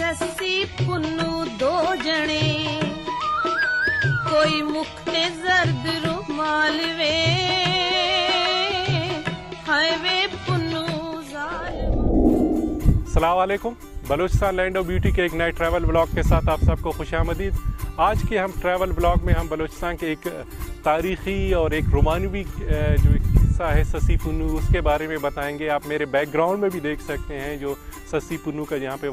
सस्सी पुन्नू दो जने कोई मुख ते जर्द रुमाल वे हाय वे पुन्नू जालिम। अस्सलाम वालेकुम। बलूचिस्तान लैंड ऑफ ब्यूटी के एक नए ट्रैवल ब्लॉग के साथ आप सबको खुशामदीद। आज के हम ट्रैवल ब्लॉग में हम बलूचिस्तान के एक तारीख़ी और एक रोमानवी जो एक हिस्सा है सस्सी पुन्नू, उसके बारे में बताएंगे। आप मेरे बैकग्राउंड में भी देख सकते हैं जो सस्सी पुन्नू का यहाँ पे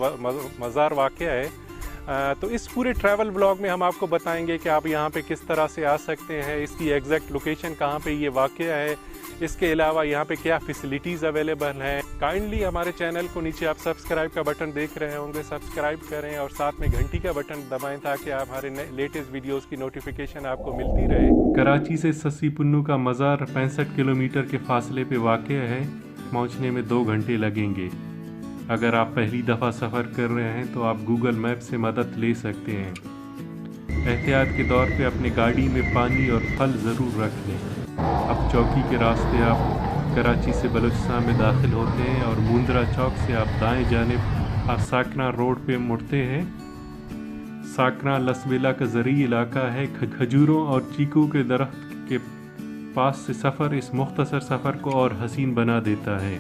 मज़ार वाक़या है। तो इस पूरे ट्रैवल ब्लॉग में हम आपको बताएंगे कि आप यहाँ पे किस तरह से आ सकते हैं, इसकी एग्जैक्ट लोकेशन कहाँ पे ये वाक़या है, इसके अलावा यहाँ पे क्या फैसिलिटीज़ अवेलेबल हैं। काइंडली हमारे चैनल को नीचे आप सब्सक्राइब का बटन देख रहे होंगे, सब्सक्राइब करें और साथ में घंटी का बटन दबाएं ताकि आप हमारे लेटेस्ट वीडियोस की नोटिफिकेशन आपको मिलती रहे। कराची से सस्सी पुन्नू का मज़ार 65 किलोमीटर के फासले पे वाक़या है। पहुँचने में 2 घंटे लगेंगे। अगर आप पहली दफ़ा सफ़र कर रहे हैं तो आप गूगल मैप से मदद ले सकते हैं। एहतियात के तौर पे अपनी गाड़ी में पानी और फल ज़रूर रख लें। अब चौकी के रास्ते आप कराची से बलूचिस्तान में दाखिल होते हैं और मुंद्रा चौक से आप दाएं जानिब आप साकना रोड पे मुड़ते हैं। साकना लसबेला का ज़रूरी इलाका है। खजूरों और चीकू के दरख्त के पास से सफ़र इस मुख्तसर सफ़र को और हसीन बना देता है।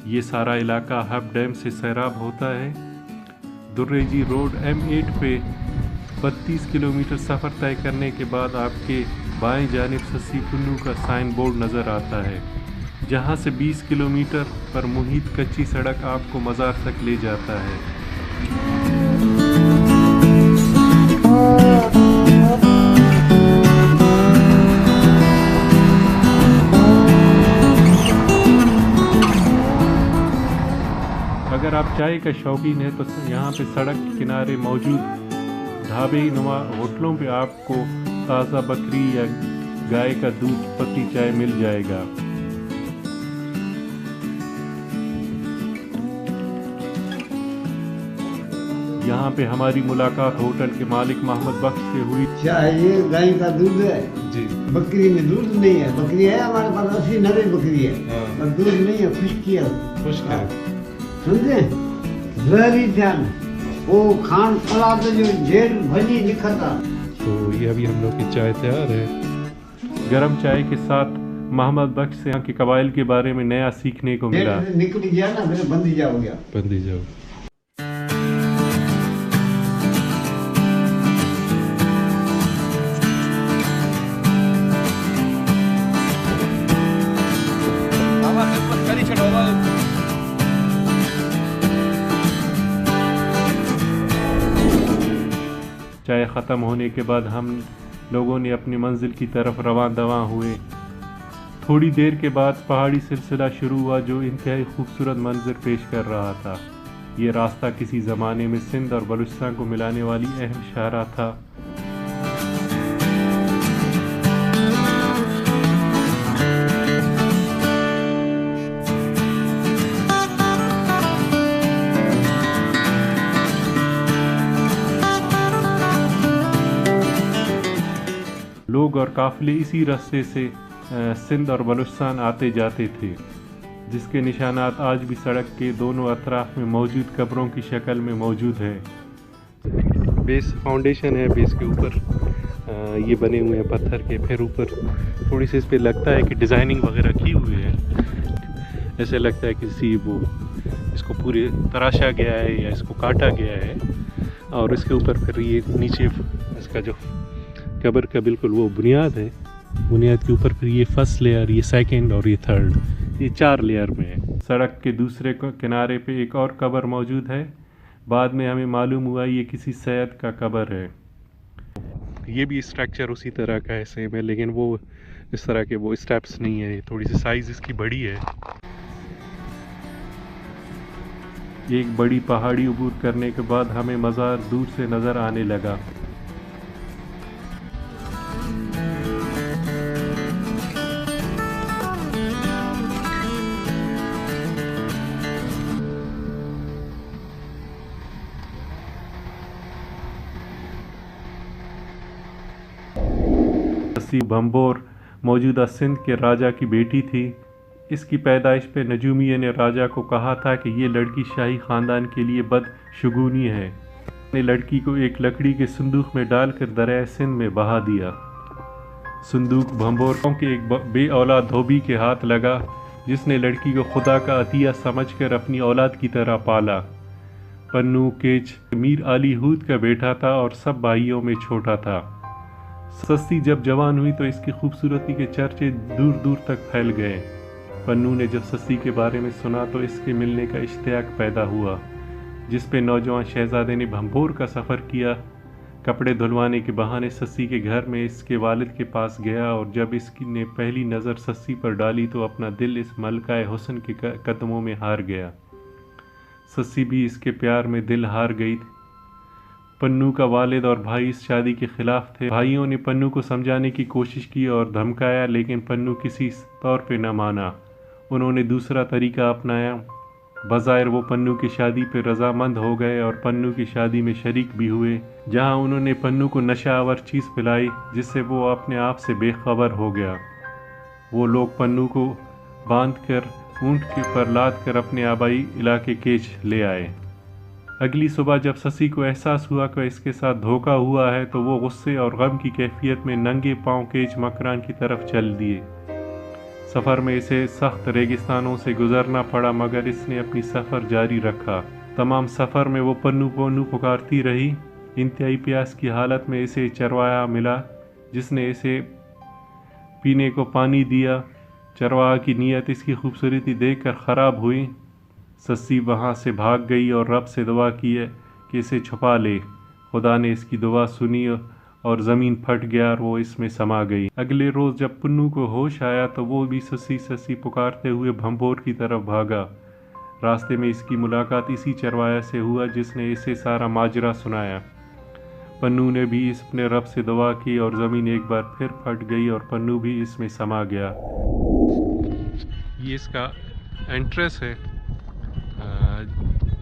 ये सारा इलाका हब डैम से सैराब होता है। दुर्रेजी रोड M8 पे 32 किलोमीटर सफ़र तय करने के बाद आपके बाएं जानिब सस्सी पुन्नू का साइन बोर्ड नज़र आता है, जहां से 20 किलोमीटर पर मुहित कच्ची सड़क आपको मज़ार तक ले जाता है। अगर आप चाय का शौकीन है तो यहाँ पे सड़क के किनारे मौजूद ढाबे नुमा होटलों पे आपको ताज़ा बकरी या गाय का दूध पत्ती चाय मिल जाएगा। यहाँ पे हमारी मुलाकात होटल के मालिक मोहम्मद बख्श से हुई। चाय ये गाय का दूध है जी, बकरी में दूध नहीं है। बकरी है हमारे पास 80-90 बकरी है पर दूध नहीं है, खुश्क है। समझे? जहरी ध्यान वो खान पड़ा तो जो जेल भली निकलता। तो ये अभी हम लोग की चाय तैयार है। गरम चाय के साथ मोहम्मद बख्श से यहाँ के कबाइल के बारे में नया सीखने को मिला। निकली गया ना, मेरे बंदी जा हो गया। बंदी जाओ। चाय ख़त्म होने के बाद हम लोगों ने अपनी मंजिल की तरफ रवां दवां हुए। थोड़ी देर के बाद पहाड़ी सिलसिला शुरू हुआ जो इंतहाई खूबसूरत मंजर पेश कर रहा था। ये रास्ता किसी ज़माने में सिंध और बलूचिस्तान को मिलाने वाली अहम शाहराह था। लोग और काफ़िले इसी रास्ते से सिंध और बलूचिस्तान आते जाते थे, जिसके निशानात आज भी सड़क के दोनों अतराफ में मौजूद कब्रों की शक्ल में मौजूद है। बेस फाउंडेशन है, बेस के ऊपर ये बने हुए हैं पत्थर के। फिर ऊपर थोड़ी सी इस पर लगता है कि डिज़ाइनिंग वगैरह की हुई है। ऐसे लगता है किसी वो इसको पूरे तराशा गया है या इसको काटा गया है। और इसके ऊपर फिर ये नीचे इसका जो कब्र का बिल्कुल वो बुनियाद है, बुनियाद के ऊपर फिर ये फर्स्ट लेयर, ये सेकंड और ये थर्ड, ये 4 लेयर में है। सड़क के दूसरे किनारे पे एक और कब्र मौजूद है। बाद में हमें मालूम हुआ ये किसी सैयद का कब्र है। ये भी स्ट्रक्चर उसी तरह का है, सेम है, लेकिन वो इस तरह के वो स्टेप्स नहीं है, थोड़ी सी साइज़ इसकी बड़ी है। एक बड़ी पहाड़ी अबूर करने के बाद हमें मज़ार दूर से नज़र आने लगा। भंबोर मौजूदा सिंध के राजा की बेटी थी। इसकी पैदाइश पे नजूमिया ने राजा को कहा था कि ये लड़की शाही ख़ानदान के लिए बदशगुनी है। ने लड़की को एक लकड़ी के संदूक में डालकर दरिया सिंध में बहा दिया। संदूक भंभोरों के एक बे औलाद धोबी के हाथ लगा, जिसने लड़की को खुदा का अतिया समझकर अपनी औलाद की तरह पाला। पन्नू केच मीर आली हूद का बेटा था और सब भाइयों में छोटा था। सस्सी जब जवान हुई तो इसकी खूबसूरती के चर्चे दूर दूर तक फैल गए। पन्नू ने जब सस्सी के बारे में सुना तो इसके मिलने का इश्तियाक पैदा हुआ, जिस पे नौजवान शहजादे ने भंभोर का सफ़र किया। कपड़े धुलवाने के बहाने सस्सी के घर में इसके वालिद के पास गया और जब इसकी ने पहली नज़र सस्सी पर डाली तो अपना दिल इस मलकाए हुस्न के कदमों में हार गया। सस्सी भी इसके प्यार में दिल हार गई। पन्नू का वालिद और भाई इस शादी के खिलाफ थे। भाइयों ने पन्नू को समझाने की कोशिश की और धमकाया, लेकिन पन्नू किसी तौर पे न माना। उन्होंने दूसरा तरीका अपनाया। बज़ाहिर वो पन्नू की शादी पे रजामंद हो गए और पन्नू की शादी में शरीक भी हुए, जहां उन्होंने पन्नू को नशा आवर चीज़ पिलाई जिससे वो अपने आप से बेखबर हो गया। वो लोग पन्नू को बांध कर ऊँट के पर लाद कर अपने आबाई इलाके केच ले आए। अगली सुबह जब ससी को एहसास हुआ कि इसके साथ धोखा हुआ है तो वो गुस्से और गम की कैफियत में नंगे पांव केच मकरान की तरफ चल दिए। सफ़र में इसे सख्त रेगिस्तानों से गुजरना पड़ा, मगर इसने अपनी सफ़र जारी रखा। तमाम सफ़र में वो पन्नू पन्नू पुकारती रही। इंतहाई प्यास की हालत में इसे चरवाहा मिला, जिसने इसे पीने को पानी दिया। चरवाहा की नीयत इसकी खूबसूरती देखकर ख़राब हुई। सस्सी वहाँ से भाग गई और रब से दुआ की है कि इसे छुपा ले। खुदा ने इसकी दुआ सुनी और ज़मीन फट गया और वो इसमें समा गई। अगले रोज़ जब पन्नू को होश आया तो वो भी सस्सी सस्सी पुकारते हुए भंभोर की तरफ भागा। रास्ते में इसकी मुलाकात इसी चरवाहा से हुआ जिसने इसे सारा माजरा सुनाया। पन्नू ने भी अपने रब से दुआ की और ज़मीन एक बार फिर फट गई और पन्नू भी इसमें समा गया। ये इसका एंट्रेंस है।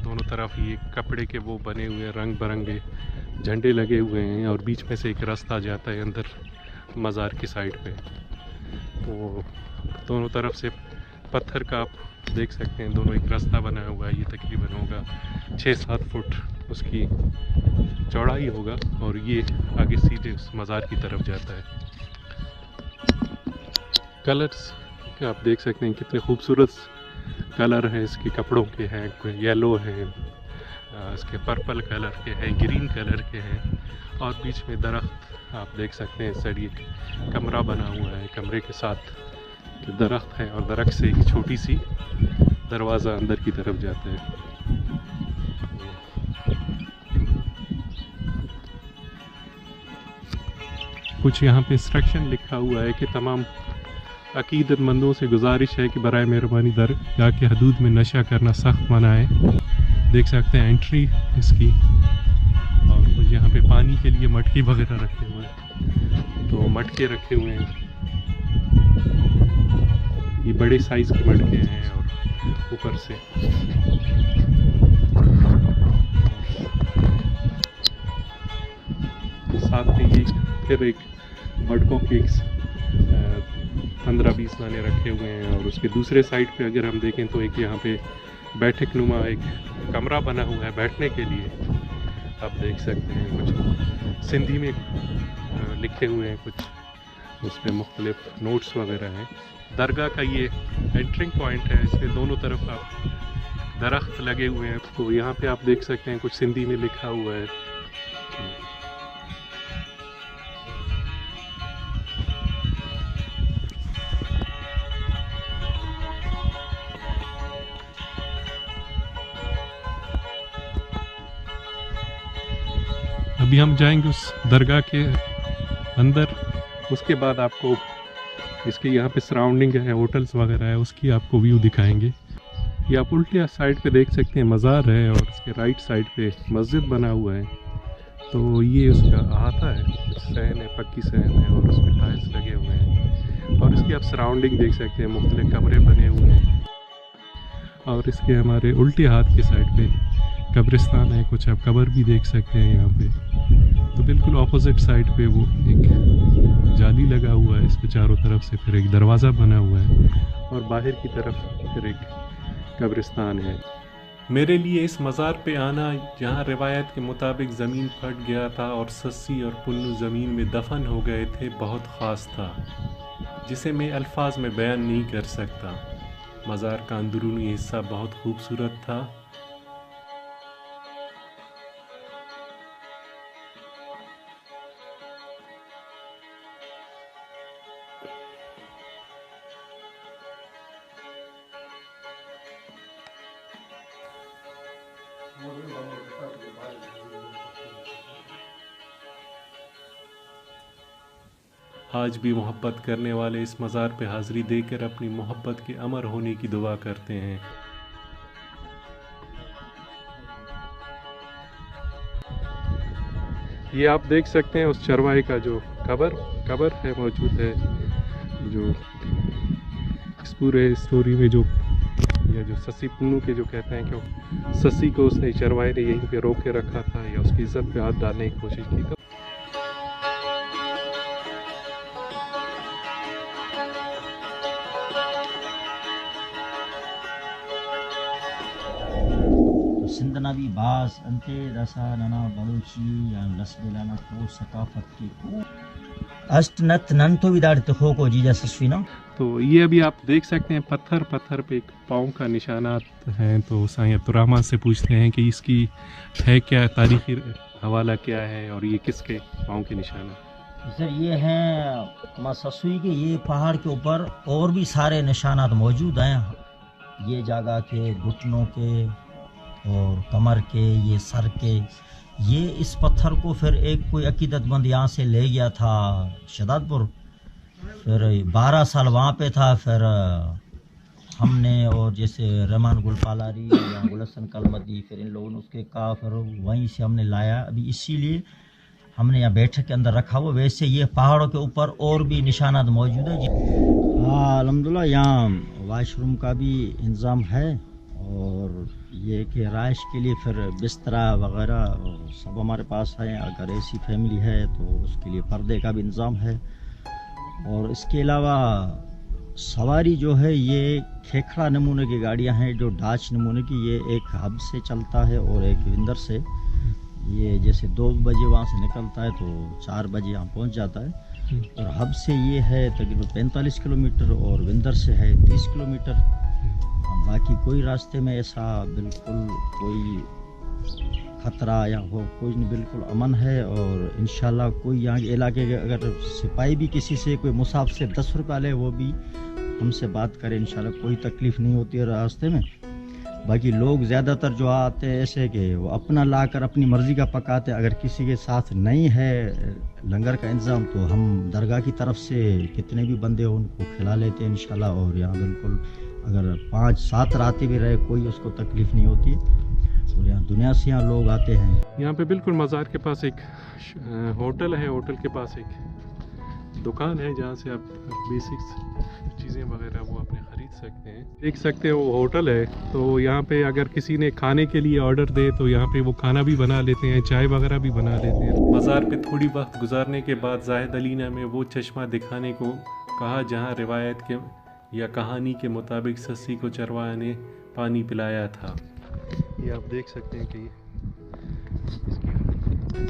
दोनों तरफ ये कपड़े के वो बने हुए रंग बिरंगे झंडे लगे हुए हैं और बीच में से एक रास्ता जाता है अंदर मज़ार की साइड पे। तो दोनों तरफ से पत्थर का आप देख सकते हैं, दोनों एक रास्ता बना हुआ है। ये तकरीबन होगा 6-7 फुट उसकी चौड़ाई होगा और ये आगे सीधे उस मज़ार की तरफ जाता है। कलर्स आप देख सकते हैं कितने खूबसूरत कलर हैं इसके कपड़ों के हैं। कोई येलो है, इसके पर्पल कलर के हैं, ग्रीन कलर के हैं और बीच में दरख्त आप देख सकते हैं। साइड एक कमरा बना हुआ है, कमरे के साथ दरख्त है और दरख्त से एक छोटी सी दरवाज़ा अंदर की तरफ जाता है। कुछ यहाँ पे इंस्ट्रक्शन लिखा हुआ है कि तमाम अकीदतमंदों से गुजारिश है कि बराए मेहरबानी दरगाह के हदूद में नशा करना सख्त मना है। देख सकते हैं एंट्री इसकी, और कुछ यहाँ पे पानी के लिए मटके वगैरह रखे हुए हैं। तो मटके रखे हुए हैं, ये बड़े साइज़ के मटके हैं और ऊपर से साथ में ये फिर एक मटकों के 15-20 दाने रखे हुए हैं। और उसके दूसरे साइड पे अगर हम देखें तो एक यहाँ पे बैठक नुमा एक कमरा बना हुआ है बैठने के लिए। आप देख सकते हैं कुछ सिंधी में लिखे हुए हैं, कुछ उस पर मुख्तलिफ नोट्स वगैरह हैं। दरगाह का ये एंट्रिंग पॉइंट है, इसके दोनों तरफ आप दरख्त लगे हुए हैं। तो यहाँ पे आप देख सकते हैं कुछ सिंधी में लिखा हुआ है। अभी हम जाएंगे उस दरगाह के अंदर, उसके बाद आपको इसके यहाँ पे सराउंडिंग है, होटल्स वगैरह है, उसकी आपको व्यू दिखाएंगे। ये आप उल्टे साइड पे देख सकते हैं मज़ार है और उसके राइट साइड पे मस्जिद बना हुआ है। तो ये उसका अहाता है, सहन है, पक्की सहन है और उसमें टाइल्स लगे हुए हैं। और इसकी आप सराउंडिंग देख सकते हैं, मुख्तलिफ कमरे बने हुए हैं। और इसके हमारे उल्टे हाथ की साइड पे कब्रिस्तान है, कुछ आप कब्र भी देख सकते हैं यहाँ पे। तो बिल्कुल ऑपोजिट साइड पे वो एक जाली लगा हुआ है, इसके चारों तरफ से फिर एक दरवाज़ा बना हुआ है और बाहर की तरफ फिर एक कब्रिस्तान है। मेरे लिए इस मज़ार पे आना, जहाँ रिवायत के मुताबिक ज़मीन फट गया था और सस्सी और पुन्नू ज़मीन में दफन हो गए थे, बहुत ख़ास था, जिसे मैं अल्फाज में बयान नहीं कर सकता। मज़ार का अंदरूनी हिस्सा बहुत खूबसूरत था। आज भी मोहब्बत करने वाले इस मज़ार पे हाज़री देकर अपनी मोहब्बत के अमर होने की दुआ करते हैं। ये आप देख सकते हैं उस चरवाहे का जो कबर है मौजूद है, जो इस पूरे स्टोरी में जो सस्सी पुन्नू के जो कहते हैं कि सस्सी को उसने चरवाहे ने यहीं पे रोक के रखा था या उसकी इज्जत पे हाथ डालने की कोशिश की। सिंधना भी बास अंते रसा नना बलूची या लसबेलाना को सकाफत के अष्टनत नंतो विदारत हो को जीजा सस्वीना। तो ये अभी आप देख सकते हैं पत्थर पे एक पाँव का निशानात हैं। तो साईं अब्दुर्रहमान से पूछते हैं कि इसकी है क्या, तारीखी हवाला क्या है और ये किसके पाँव के निशान हैं? सर ये हैं माँ ससुई के, ये पहाड़ के ऊपर और भी सारे निशानात मौजूद हैं। ये जगह के, घुटनों के और कमर के, ये सर के। ये इस पत्थर को फिर एक कोई अकीदतमंद यहाँ से ले गया था शदादपुर, फिर 12 साल वहाँ पे था। फिर हमने और जैसे रहमान गुलपालारी या गुलशन कलमदी, फिर इन लोगों ने उसके कहा, फिर वहीं से हमने लाया। अभी इसीलिए हमने यहाँ बैठक के अंदर रखा हुआ। वैसे ये पहाड़ों के ऊपर और भी निशानात मौजूद है। हाँ अल्हम्दुलिल्लाह, यहाँ वाशरूम का भी इंतज़ाम है और ये कि राइश के लिए फिर बिस्तरा वगैरह सब हमारे पास है। अगर ऐसी फैमिली है तो उसके लिए पर्दे का भी इंतज़ाम है। और इसके अलावा सवारी जो है ये खेखड़ा नमूने की गाड़ियां हैं, जो डाच नमूने की। ये एक हब से चलता है और एक विंदर से। ये जैसे 2 बजे वहाँ से निकलता है तो 4 बजे यहाँ पहुँच जाता है। और हब से ये है तकरीबन 45 किलोमीटर और विंदर से है 30 किलोमीटर। बाकी कोई रास्ते में ऐसा बिल्कुल कोई खतरा या हो कोई नहीं, बिल्कुल अमन है। और इंशाल्लाह कोई यहाँ के इलाके के अगर सिपाही भी किसी से कोई मुसाफिर से 10 रुपये ले, वो भी हमसे बात करे, इंशाल्लाह कोई तकलीफ़ नहीं होती है रास्ते में। बाकी लोग ज़्यादातर जो आते हैं ऐसे कि वो अपना लाकर अपनी मर्ज़ी का पकाते। अगर किसी के साथ नहीं है लंगर का इंतज़ाम तो हम दरगाह की तरफ से कितने भी बंदे हो उनको खिला लेते हैं इंशाल्लाह। और यहाँ बिल्कुल अगर 5-7 रातें भी रहे कोई उसको तकलीफ़ नहीं होती है। और यहाँ दुनिया से यहाँ लोग आते हैं। यहाँ पे बिल्कुल मज़ार के पास एक होटल है, होटल के पास एक दुकान है जहाँ से आप बेसिक्स चीज़ें वगैरह वो अपने ख़रीद सकते हैं। देख सकते हैं वो होटल है। तो यहाँ पे अगर किसी ने खाने के लिए ऑर्डर दे तो यहाँ पे वो खाना भी बना लेते हैं, चाय वगैरह भी बना लेते हैं। मज़ार पे थोड़ी वक्त गुजारने के बाद जाहिद अली ने हमें वो चश्मा दिखाने को कहा जहाँ रिवायत के या कहानी के मुताबिक सस्सी को चरवाहा ने पानी पिलाया था। ये आप देख सकते हैं कि इसकी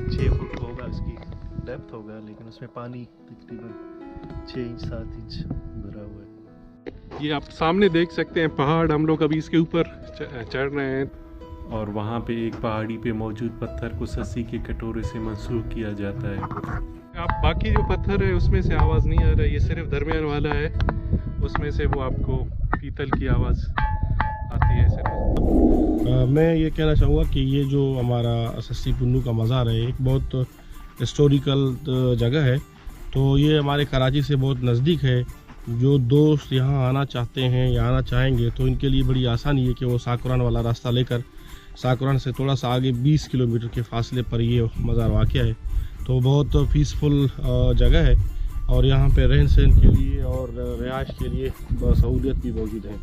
6 फुट होगा, इसकी डेप्थ होगा, लेकिन उसमें पानी तकरीबन 6 इंच 7 इंच भरा हुआ है। ये आप सामने देख सकते हैं पहाड़, हम लोग अभी इसके ऊपर चढ़ रहे हैं। और वहाँ पे एक पहाड़ी पे मौजूद पत्थर को सस्सी के कटोरे से मंसूब किया जाता है। आप बाकी जो पत्थर है उसमें से आवाज़ नहीं आ रहा है, ये सिर्फ दरमियान वाला है, उसमें से वो आपको पीतल की आवाज़ आती है सिर्फ। मैं ये कहना चाहूँगा कि ये जो हमारा सस्सी पुन्नू का मज़ार है एक बहुत हिस्टोरिकल जगह है। तो ये हमारे कराची से बहुत नज़दीक है। जो दोस्त यहाँ आना चाहते हैं या आना चाहेंगे तो इनके लिए बड़ी आसानी है कि वो साकुरान वाला रास्ता लेकर साकुरान से थोड़ा सा आगे 20 किलोमीटर के फासले पर ये मज़ार वाक़या है। तो बहुत पीसफुल जगह है और यहाँ पे रहन सहन के लिए और रिहाइश के लिए सहूलियत भी मौजूद है।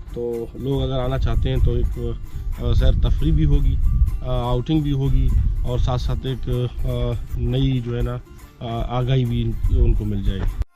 तो लोग अगर आना चाहते हैं तो एक सैर तफरी भी होगी, आउटिंग भी होगी और साथ साथ एक नई जो है ना आगाही भी उनको मिल जाएगी।